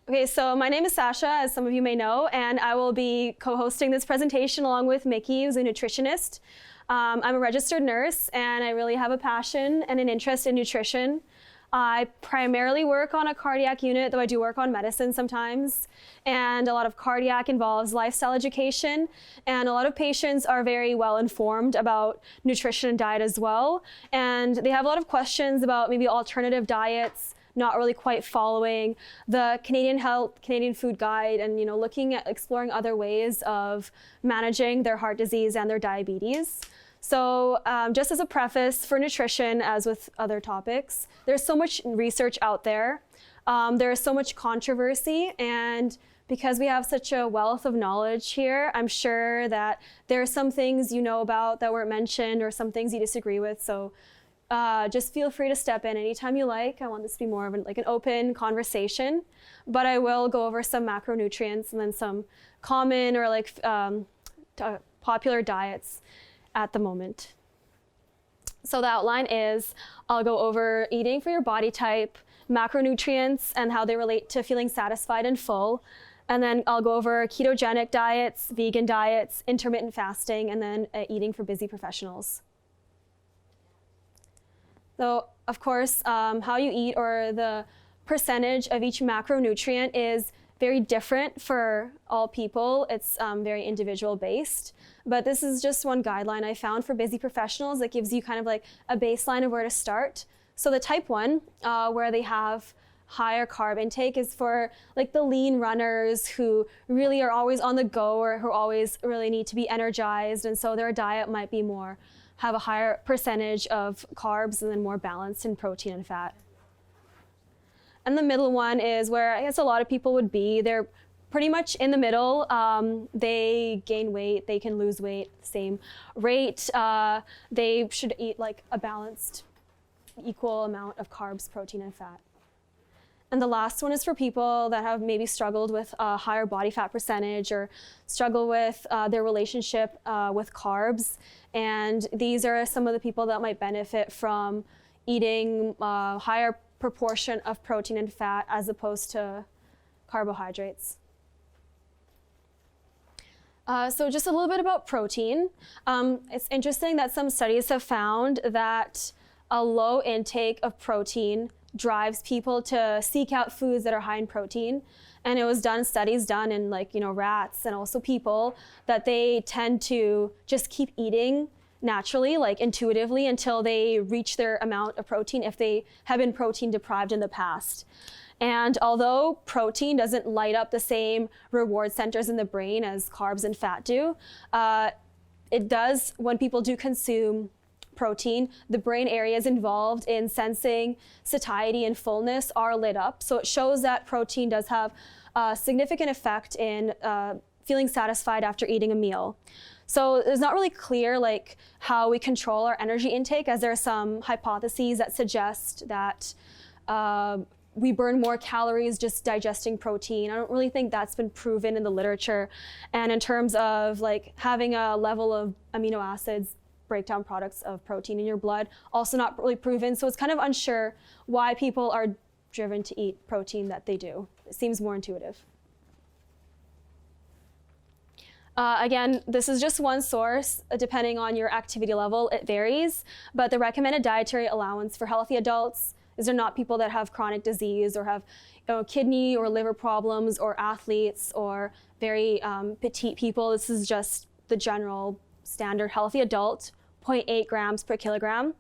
Okay, so my name is Sasha, as some of you may know, and I will be co-hosting this presentation along with Mikkie, who's a nutritionist. I'm a registered nurse, and I really have a passion and an interest in nutrition. I primarily work on a cardiac unit, though I do work on medicine sometimes. And a lot of cardiac involves lifestyle education, and a lot of patients are very well informed about nutrition and diet as well. And they have a lot of questions about maybe alternative diets, not really quite following the Canadian Food Guide, and looking at exploring other ways of managing their heart disease and their diabetes. So just as a preface for nutrition, as with other topics, there's so much research out there. There is so much controversy, and because we have such a wealth of knowledge here, I'm sure that there are some things you know about that weren't mentioned or some things you disagree with. So just feel free to step in anytime you like. I want this to be more of an open conversation, but I will go over some macronutrients and then some common or popular diets at the moment. So the outline is I'll go over eating for your body type, macronutrients and how they relate to feeling satisfied and full. And then I'll go over ketogenic diets, vegan diets, intermittent fasting, and then eating for busy professionals. So, of course, how you eat or the percentage of each macronutrient is very different for all people. It's very individual based. But this is just one guideline I found for busy professionals that gives you kind of like a baseline of where to start. So the type 1, where they have higher carb intake, is for like the lean runners who really are always on the go or who always really need to be energized. And so their diet might be have a higher percentage of carbs and then more balanced in protein and fat. And the middle one is where I guess a lot of people would be. They're pretty much in the middle. They gain weight, they can lose weight, same rate. They should eat like a balanced, equal amount of carbs, protein, and fat. And the last one is for people that have maybe struggled with a higher body fat percentage or struggle with their relationship with carbs. And these are some of the people that might benefit from eating a higher proportion of protein and fat as opposed to carbohydrates. So just a little bit about protein. It's interesting that some studies have found that a low intake of protein drives people to seek out foods that are high in protein. And it was studies done in rats and also people, that they tend to just keep eating naturally, intuitively, until they reach their amount of protein if they have been protein deprived in the past. And although protein doesn't light up the same reward centers in the brain as carbs and fat do, it does when people do consume protein. The brain areas involved in sensing satiety and fullness are lit up. So it shows that protein does have a significant effect in feeling satisfied after eating a meal. So it's not really clear how we control our energy intake, as there are some hypotheses that suggest that we burn more calories just digesting protein. I don't really think that's been proven in the literature. And in terms of having a level of amino acids, breakdown products of protein in your blood, also not really proven. So it's kind of unsure why people are driven to eat protein that they do. It seems more intuitive. Again, this is just one source. Depending on your activity level, it varies. But the recommended dietary allowance for healthy adults, these are not people that have chronic disease or have kidney or liver problems or athletes or very petite people. This is just the general standard healthy adult, 0.8 grams per kilogram.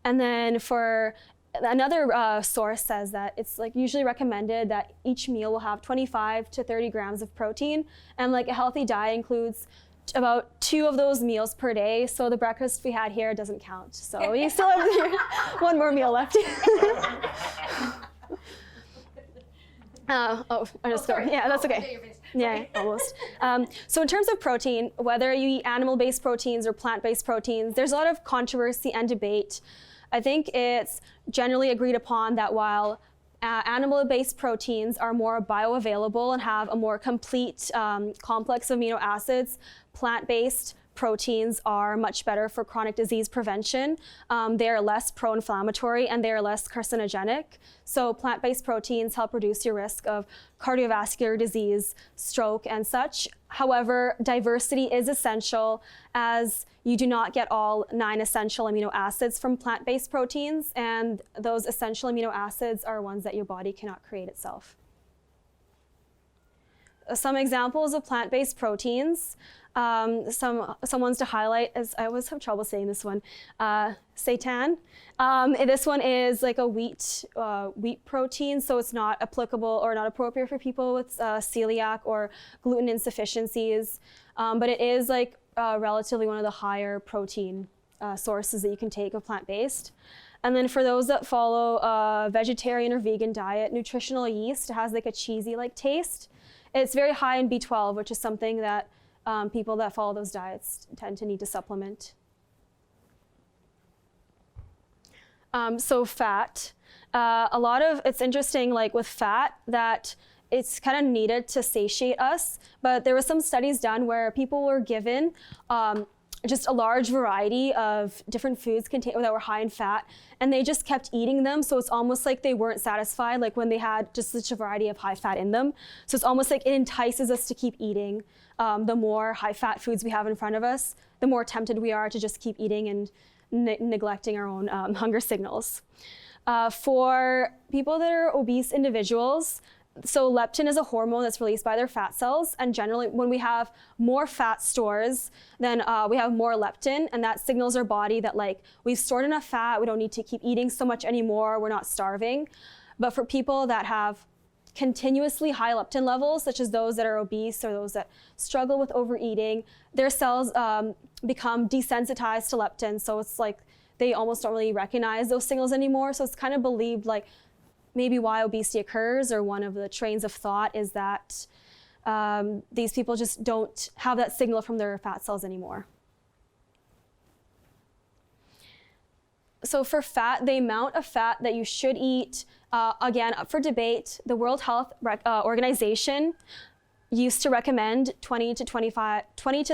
And then for another source says that it's usually recommended that each meal will have 25 to 30 grams of protein. And a healthy diet includes about 2 of those meals per day. So the breakfast we had here doesn't count. So you still have one more meal left. Yeah, that's okay. Yeah, almost. So in terms of protein, whether you eat animal-based proteins or plant-based proteins, there's a lot of controversy and debate. I think it's generally agreed upon that while animal-based proteins are more bioavailable and have a more complete complex of amino acids, plant-based proteins are much better for chronic disease prevention. They are less pro-inflammatory and they are less carcinogenic. So plant-based proteins help reduce your risk of cardiovascular disease, stroke, and such. However, diversity is essential as you do not get all 9 essential amino acids from plant-based proteins, and those essential amino acids are ones that your body cannot create itself. Some examples of plant-based proteins. Some ones to highlight, as I always have trouble saying this one, seitan. This one is like a wheat protein, so it's not applicable or not appropriate for people with celiac or gluten insufficiencies, but it is like relatively one of the higher protein sources that you can take of plant-based. And then for those that follow a vegetarian or vegan diet, nutritional yeast has like a cheesy-like taste. It's very high in B12, which is something that people that follow those diets tend to need to supplement. So fat. It's interesting, like with fat, that it's kind of needed to satiate us, but there were some studies done where people were given just a large variety of different foods that were high in fat, and they just kept eating them, so it's almost like they weren't satisfied, like when they had just such a variety of high fat in them. So it's almost like it entices us to keep eating. The more high fat foods we have in front of us, the more tempted we are to just keep eating and neglecting our own hunger signals. For people that are obese individuals, so leptin is a hormone that's released by their fat cells, and generally when we have more fat stores, then we have more leptin, and that signals our body that like we've stored enough fat, we don't need to keep eating so much anymore, we're not starving. But for people that have continuously high leptin levels, such as those that are obese or those that struggle with overeating, their cells become desensitized to leptin, so it's like they almost don't really recognize those signals anymore. So it's kind of believed like maybe why obesity occurs, or one of the trains of thought is that these people just don't have that signal from their fat cells anymore. So for fat, the amount of fat that you should eat, again, up for debate. The World Health Organization used to recommend 20 to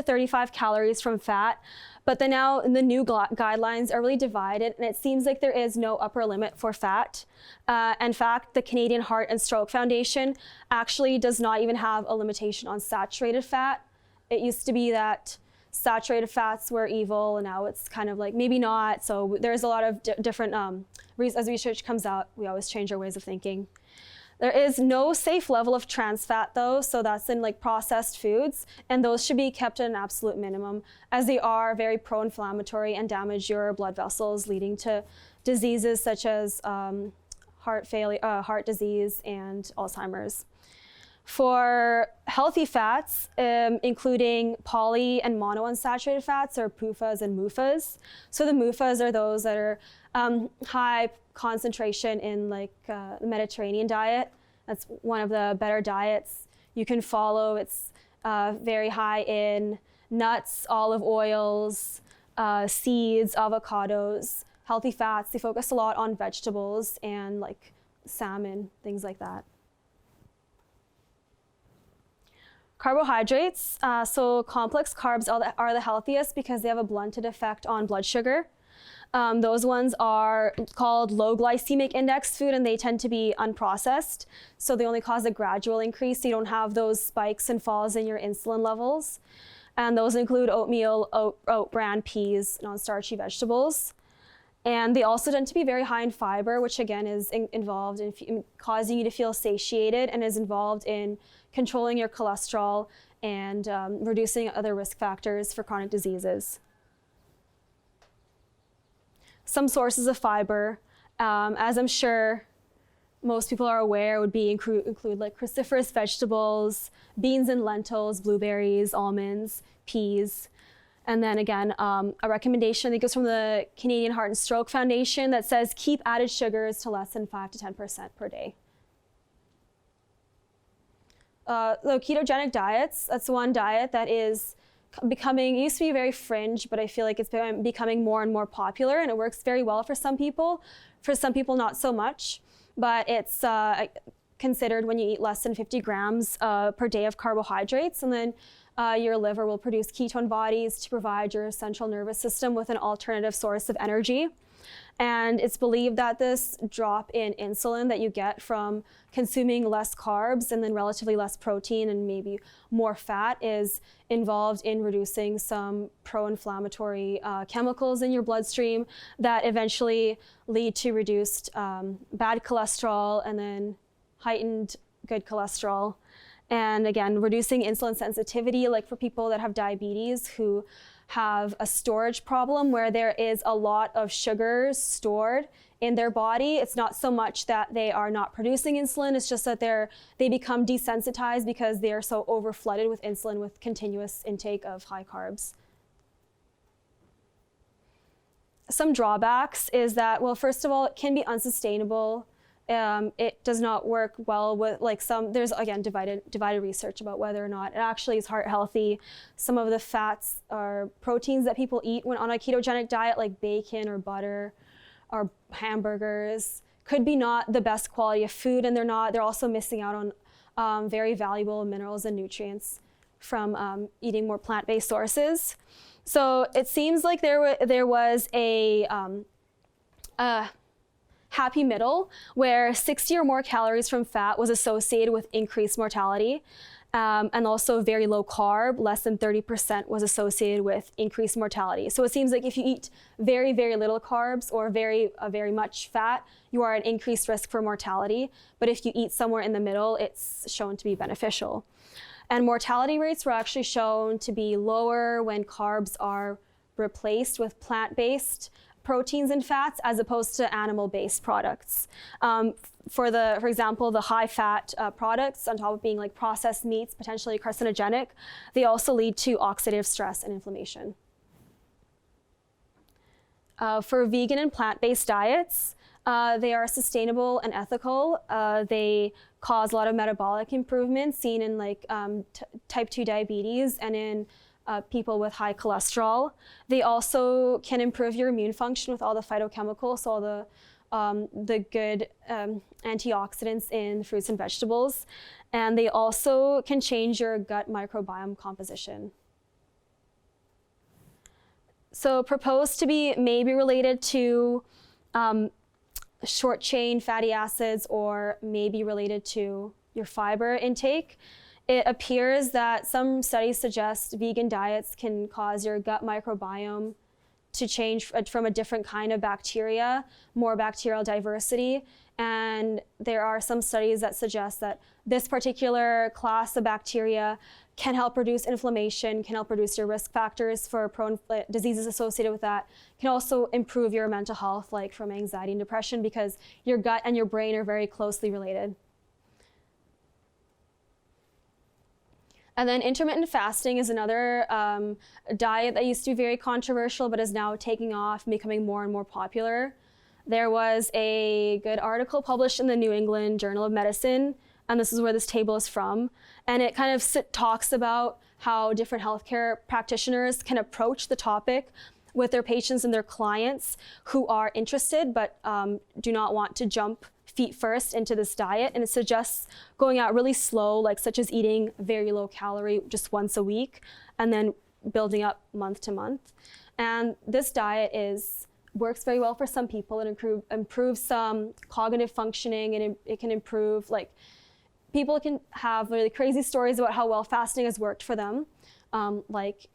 35 calories from fat, but then now the new guidelines are really divided, and it seems like there is no upper limit for fat. In fact, the Canadian Heart and Stroke Foundation actually does not even have a limitation on saturated fat. It used to be that saturated fats were evil, and now it's kind of like maybe not. So there's a lot of different, as research comes out, we always change our ways of thinking. There is no safe level of trans fat though, so that's in like processed foods, and those should be kept at an absolute minimum as they are very pro-inflammatory and damage your blood vessels, leading to diseases such as heart disease and Alzheimer's. For healthy fats, including poly and monounsaturated fats, are PUFAs and MUFAs. So the MUFAs are those that are high concentration in like the Mediterranean diet. That's one of the better diets you can follow. It's very high in nuts, olive oils, seeds, avocados, healthy fats. They focus a lot on vegetables and like salmon, things like that. Carbohydrates, so complex carbs are the healthiest because they have a blunted effect on blood sugar. Those ones are called low glycemic index food, and they tend to be unprocessed. So they only cause a gradual increase, so you don't have those spikes and falls in your insulin levels. And those include oatmeal, oat bran, peas, non-starchy vegetables. And they also tend to be very high in fiber, which again is involved in causing you to feel satiated and is involved in controlling your cholesterol and reducing other risk factors for chronic diseases. Some sources of fiber, as I'm sure most people are aware, would be include like cruciferous vegetables, beans and lentils, blueberries, almonds, peas. And then again, a recommendation that goes from the Canadian Heart and Stroke Foundation that says keep added sugars to less than 5 to 10% per day. The ketogenic diets, that's one diet that is becoming, it used to be very fringe, but I feel like it's becoming more and more popular, and it works very well for some people not so much. But it's considered when you eat less than 50 grams per day of carbohydrates, and then your liver will produce ketone bodies to provide your central nervous system with an alternative source of energy. And it's believed that this drop in insulin that you get from consuming less carbs and then relatively less protein and maybe more fat is involved in reducing some pro-inflammatory chemicals in your bloodstream that eventually lead to reduced bad cholesterol and then heightened good cholesterol. And again, reducing insulin sensitivity, like for people that have diabetes who have a storage problem where there is a lot of sugars stored in their body. It's not so much that they are not producing insulin, it's just that they become desensitized because they are so overflooded with insulin with continuous intake of high carbs. Some drawbacks is that, well, first of all, it can be unsustainable. It does not work well with there's again divided research about whether or not it actually is heart healthy. Some of the fats or proteins that people eat when on a ketogenic diet, like bacon or butter or hamburgers, could be not the best quality of food, and they're also missing out on very valuable minerals and nutrients from eating more plant-based sources. So it seems like there was a happy middle where 60 or more calories from fat was associated with increased mortality, and also very low carb, less than 30%, was associated with increased mortality. So it seems like if you eat very, very little carbs or very much fat, you are at increased risk for mortality. But if you eat somewhere in the middle, it's shown to be beneficial. And mortality rates were actually shown to be lower when carbs are replaced with plant-based proteins and fats as opposed to animal-based products. For example, the high-fat products, on top of being like processed meats, potentially carcinogenic, they also lead to oxidative stress and inflammation. For vegan and plant-based diets, they are sustainable and ethical. They cause a lot of metabolic improvements seen in type 2 diabetes and in people with high cholesterol. They also can improve your immune function with all the phytochemicals, so all the good antioxidants in fruits and vegetables. And they also can change your gut microbiome composition. So proposed to be maybe related to short chain fatty acids or maybe related to your fiber intake. It appears that some studies suggest vegan diets can cause your gut microbiome to change from a different kind of bacteria, more bacterial diversity. And there are some studies that suggest that this particular class of bacteria can help reduce inflammation, can help reduce your risk factors for diseases associated with that, can also improve your mental health, like from anxiety and depression, because your gut and your brain are very closely related. And then intermittent fasting is another diet that used to be very controversial, but is now taking off and becoming more and more popular. There was a good article published in the New England Journal of Medicine, and this is where this table is from. And it kind of talks about how different healthcare practitioners can approach the topic with their patients and their clients who are interested but do not want to jump feet first into this diet. And it suggests going out really slow, such as eating very low calorie just once a week and then building up month to month. And this diet works very well for some people. It improves some cognitive functioning, and it can improve, people can have really crazy stories about how well fasting has worked for them, like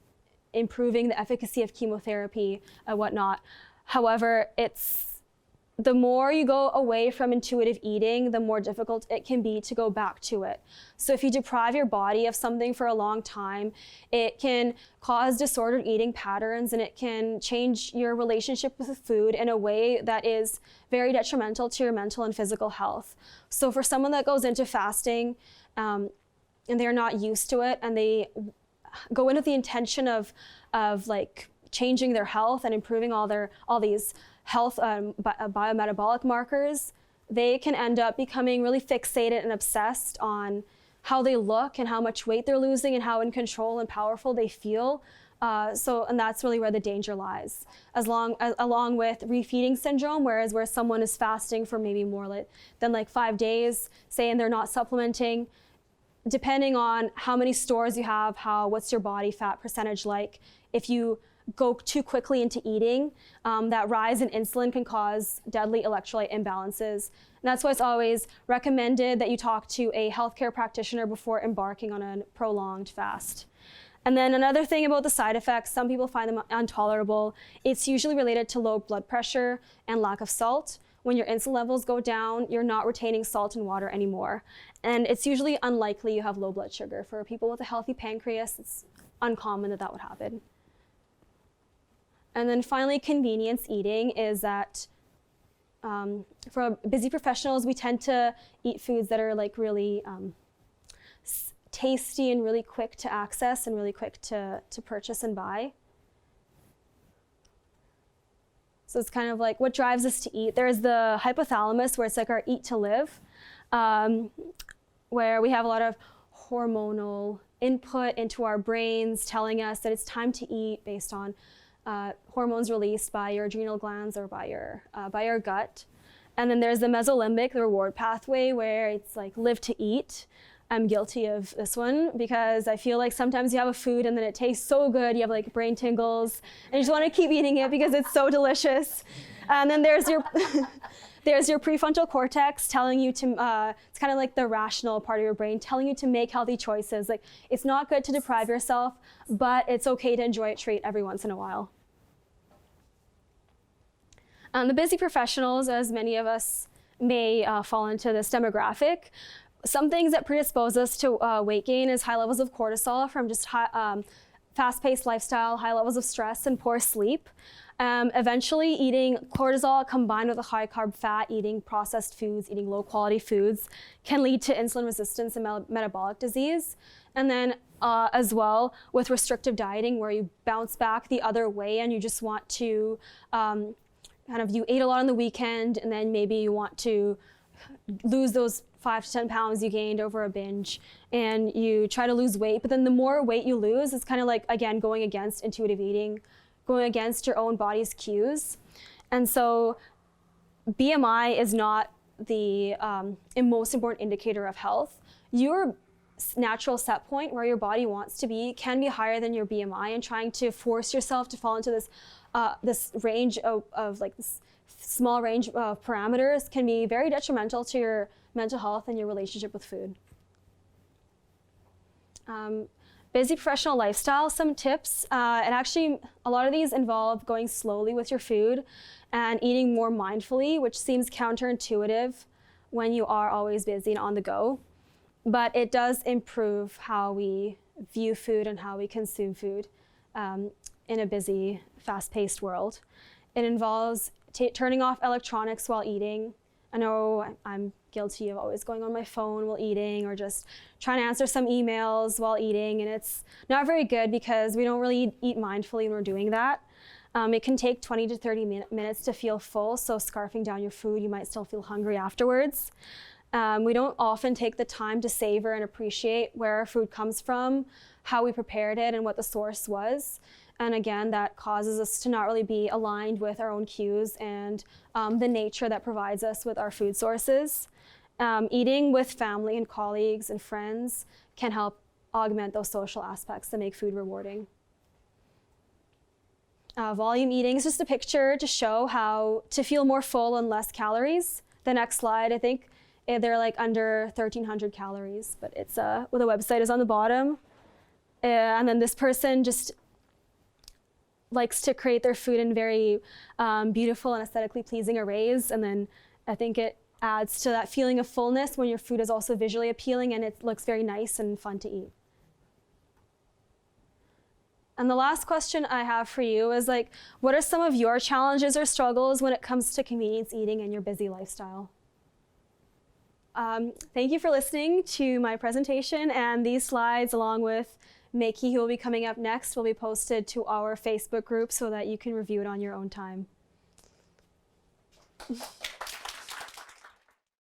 improving the efficacy of chemotherapy and whatnot. However, the more you go away from intuitive eating, the more difficult it can be to go back to it. So if you deprive your body of something for a long time, it can cause disordered eating patterns, and it can change your relationship with food in a way that is very detrimental to your mental and physical health. So for someone that goes into fasting and they're not used to it, and they go in with the intention of changing their health and improving all these health biometabolic markers, they can end up becoming really fixated and obsessed on how they look and how much weight they're losing and how in control and powerful they feel And that's really where the danger lies, along with refeeding syndrome, where someone is fasting for maybe more than 5 days, saying they're not supplementing. Depending on how many stores you have, what's your body fat percentage like, if you go too quickly into eating, that rise in insulin can cause deadly electrolyte imbalances. And that's why it's always recommended that you talk to a healthcare practitioner before embarking on a prolonged fast. And then another thing about the side effects, some people find them intolerable. It's usually related to low blood pressure and lack of salt. When your insulin levels go down, you're not retaining salt and water anymore. And it's usually unlikely you have low blood sugar. For people with a healthy pancreas, it's uncommon that would happen. And then finally, convenience eating is that for busy professionals, we tend to eat foods that are really tasty and really quick to access and really quick to purchase and buy. So it's kind of like what drives us to eat. There's the hypothalamus, where it's like our eat to live, where we have a lot of hormonal input into our brains telling us that it's time to eat based on hormones released by your adrenal glands or by your gut. And then there's the mesolimbic, the reward pathway, where it's like live to eat. I'm guilty of this one because I feel like sometimes you have a food and then it tastes so good, you have brain tingles, and you just want to keep eating it because it's so delicious. And then there's your there's your prefrontal cortex telling you to, it's kind of like the rational part of your brain telling you to make healthy choices. It's not good to deprive yourself, but it's okay to enjoy a treat every once in a while. The busy professionals, as many of us may fall into this demographic, some things that predispose us to weight gain is high levels of cortisol from just fast-paced lifestyle, high levels of stress, and poor sleep. Eventually, eating cortisol combined with a high-carb fat, eating processed foods, eating low-quality foods can lead to insulin resistance and metabolic disease. And then as well with restrictive dieting, where you bounce back the other way and you just want to you ate a lot on the weekend and then maybe you want to lose those 5 to 10 pounds you gained over a binge, and you try to lose weight, but then the more weight you lose, it's kind of like, again, going against intuitive eating, going against your own body's cues. And so BMI is not the most important indicator of health. Your natural set point, where your body wants to be, can be higher than your BMI, and trying to force yourself to fall into this range of this small range of parameters can be very detrimental to your mental health and your relationship with food. Busy professional lifestyle, some tips. And actually, a lot of these involve going slowly with your food and eating more mindfully, which seems counterintuitive when you are always busy and on the go. But it does improve how we view food and how we consume food in a busy, fast-paced world. It involves turning off electronics while eating. I know I'm guilty of always going on my phone while eating, or just trying to answer some emails while eating, and it's not very good because we don't really eat mindfully when we're doing that. It can take 20 to 30 minutes to feel full, so scarfing down your food, you might still feel hungry afterwards. We don't often take the time to savor and appreciate where our food comes from, how we prepared it, and what the source was. And again, that causes us to not really be aligned with our own cues and the nature that provides us with our food sources. Eating with family and colleagues and friends can help augment those social aspects that make food rewarding. Volume eating is just a picture to show how to feel more full and less calories. The next slide, I think they're under 1,300 calories, but it's the website is on the bottom. And then this person just likes to create their food in very beautiful and aesthetically pleasing arrays. And then I think it adds to that feeling of fullness when your food is also visually appealing and it looks very nice and fun to eat. And the last question I have for you is what are some of your challenges or struggles when it comes to convenience eating in your busy lifestyle? Thank you for listening to my presentation, and these slides, along with Mikkie, who will be coming up next, will be posted to our Facebook group so that you can review it on your own time.